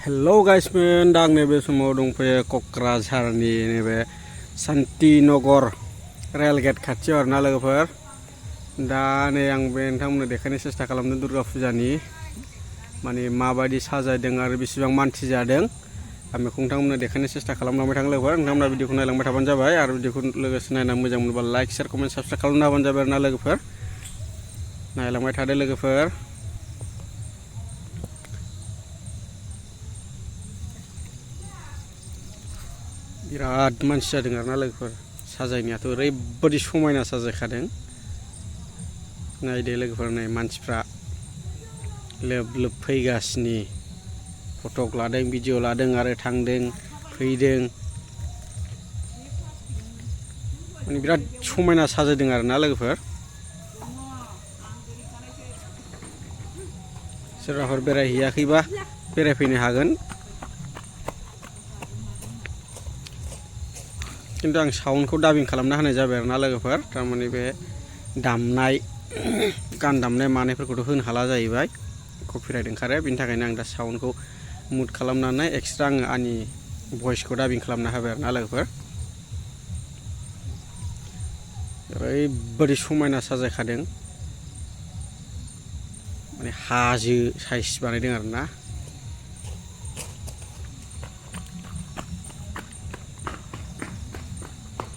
Hello गाइसमोन दा आं नैबे समाव दंफैयो क'क्राझारनि नैबे सान्ति नगर रेल गेट खाथियाव आरोना लोगोफोर। दा नै आं बे नोंथांमोननो देखायनो सेस्था खालामदों दुर्गा फुजानि माने माबायदि साजायदों आरो बेसेबां मानसि जादों आं बेखौ नोंथांमोननो देखायनो सेस्था खालामलांबाय थागोन लोगोफोर। नोंथांमोना भिडिअखौ नायलांबाय थाबानो जाबाय आरो भिडिअखौ लोगोसे नायना मोजां मोनोबा लाइक शेयार कमेन्ट साबस्क्राइब खालामना होबानो जाबाय आरोना लोगोफोर। नायलांबाय थादो लोगोफोर। बिराद मानसि जादों आरोना लोगोफोर। साजायनायाथ' ओरैबायदि समायना साजायखादों। नायदो लोगोफोर, नै मानसिफ्रा लोब लोब फैगासिनो, फटक लादों, भिडिअ लादों आरो थांदों फैदों। माने बिराद समायना साजायदों आरोना लोगोफोर। सोरबाफोर बेरायहैयाखैबा बेरायफैनो हागोन। किन्तु आं साउन्डखौ डाबिं खालामना होनाय जाबाय आरोना लोगोफोर। थारमाने बे दामनाय गान दामनाय मानायफोरखौथ' होनो हाला जाहैबाय, कपिराइट ओंखारो। बेनि थाखायनो आं दा साउन्डखौ मुट खालामनानै एक्सट्रा आङो आंनि भइसखौ डाबिं खालामना होबाय आरोना लोगोफोर। ओरैबायदि समायना साजायखादों, माने हाजो साइज बानायदों आरोना।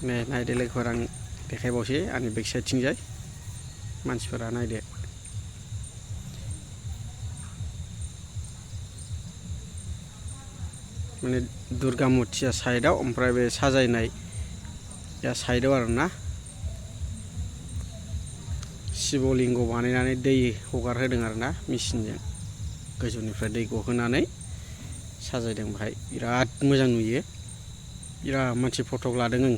नै नायदो लोगोफोर, आं देखायबावसै आंनि बेक साइडथिंजाय मानसिफोरा नायदो। माने दुर्गा मुर्तिया साइडआव, ओमफ्राय बे साजायनाया साइडआव आरोना। शिवलिंग बानायनानै दै हगार होदों आरोना मेचिनजों, गोजौनिफ्राय दै गहोनानै साजायदों। बाहाय बिराद मोजां नुयो, बिराद मानसि फटक लादों। आं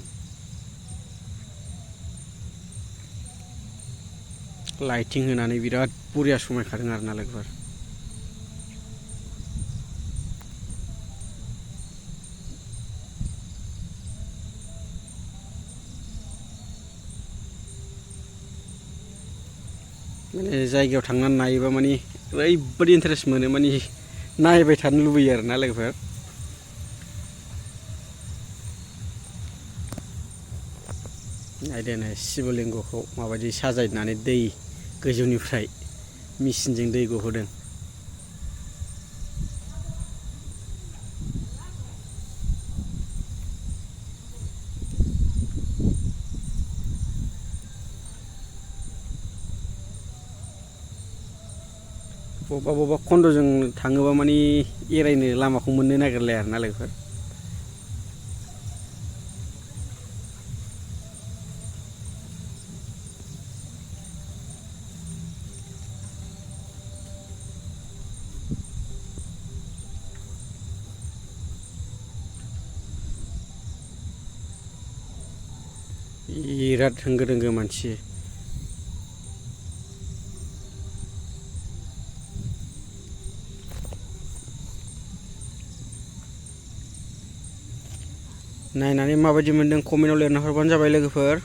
लाइटिं होनानै बिराद बरिया समायखादों आरोना लोगोफोर। माने जायगायाव थांनानै नायोबा माने ओरैबायदि इन्टारेस्ट मोनो, माने नायबाय थानो लुबैयो आरोना लोगोफोर। नायदो नै शिवलिंगखौ माबायदि साजायनानै दै गोजौनिफ्राय मेचिनजों दै गहोदों। बबेबा बबेबा खन्द'जों थाङोबा माने एरायनो लामाखौ मोननो नागिरलाया आरोना लोगोफोर। बिराद होंगो दोंगो मानसि। नायनानै माबायदि मोनदों कमेन्टआव लिरना हरबानो जाबाय लोगोफोर।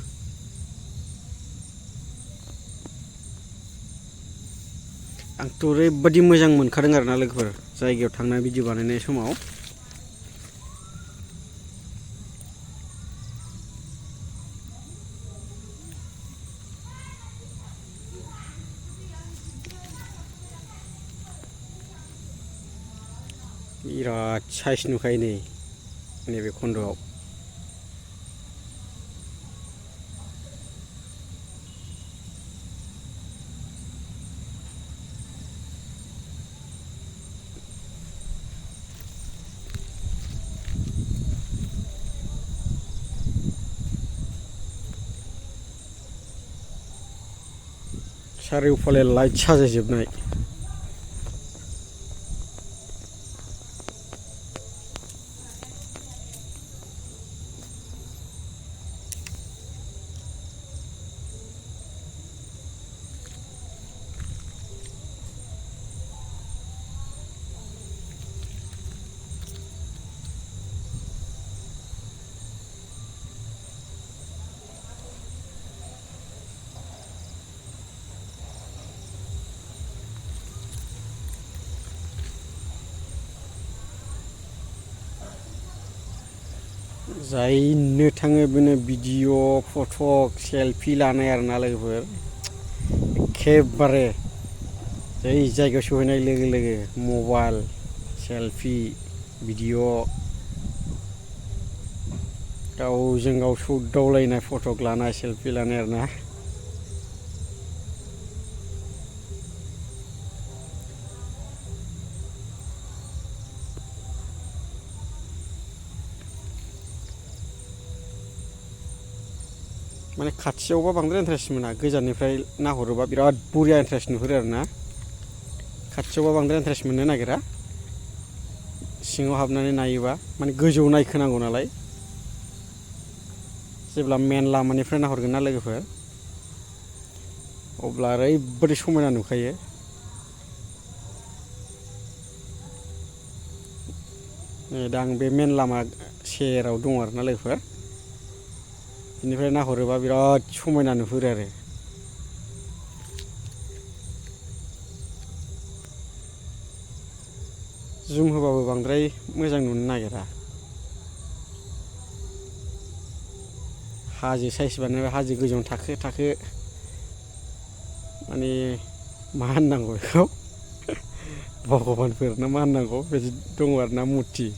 आंथ' ओरैबायदि मोजां मोनखादों आरोना लोगोफोर जायगायाव थांनानै भिडिअ बानायनाय समाव। बिराद साइज नुखायो नै नैबे खन्द'आव। चारिय'फाले लाइट साजायजोबनाय। जायनो थाङो बेनो भिडिअ' फट' सेल्फि लानाय आरोना लोगोफोर एखेबारे जै जायगायाव सहैनाय लोगो लोगो मबाइल सेल्फि भिडिअ' गावजों गाव सौदावलायनाय फटक लानाय सेल्फि लानाय आरोना माने खाथियावबा बांद्राय इन्टारेस्ट मोना गोजाननिफ्राय नाहरोबा बिराद बरिया इन्टारेस्ट नुहुरो आरोना खाथियावबा बांद्राय इन्टारेस्ट मोननो नागिरा सिङाव हाबनानै नायोबा माने गोजौ नायखोनांगौ नालाय जेब्ला मेन लामानिफ्राय नाहरगोन ना लोगोफोर अब्ला ओरैबायदि समायना नुखायो दा आं बे मेन लामा सेराव दं आरोना लोगोफोर बेनिफ्राय नाहरोबा बिराद समायना नुहुरो आरो जुम होबाबो बांद्राय मोजां नुनो नागिरा हाजो साइज बानायबाय हाजो गोजौआव थाखो थाखो माने मा होननांगौ बेखौ भगबानफोर ना मा होननांगौ बिदि दङ आरोना मुरथि